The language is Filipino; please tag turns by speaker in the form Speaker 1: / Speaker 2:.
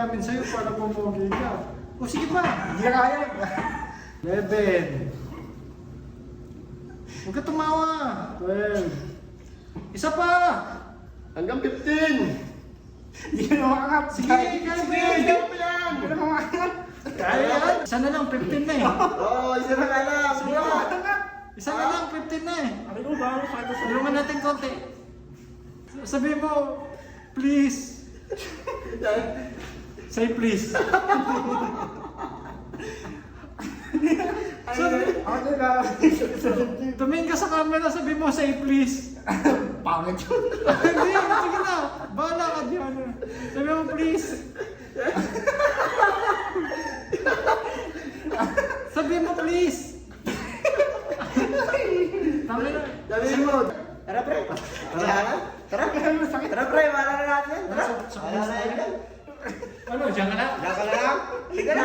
Speaker 1: namin sa'yo para pumogi ka. O sige pa.
Speaker 2: Hindi na kaya.
Speaker 1: 11. Huwag ka tumawa. 12. Isa pa.
Speaker 3: Hanggang 15.
Speaker 2: Hindi ka na makakat.
Speaker 1: Sige, Calvin.
Speaker 3: Ikaw pa yan.
Speaker 2: Hindi ka na makakat.
Speaker 1: Kaya yan. Isa na lang, 15 na eh.
Speaker 3: Oo, isa na nga lang.
Speaker 2: Hindi ka makakat.
Speaker 1: Isa na lang, 15 na eh.
Speaker 2: Ano ko ba? Ano sa
Speaker 1: Tulungan natin konti. Sabihin mo, please. Say please.
Speaker 2: Ano na?
Speaker 1: Tumingin ka sa camera, sabihin mo, say please.
Speaker 2: Pangit yun.
Speaker 1: Hindi, sige na. Bahala ka diyan. Sabihin mo, please. Sabihin mo, please. Tama na.
Speaker 3: Sabihin mo. Tara, pre. Tara. Tara, pre. Wala na natin yan. Tara. Wala na yan.
Speaker 1: Ano, diyan ka na?
Speaker 3: Wala ka na lang. Sige na.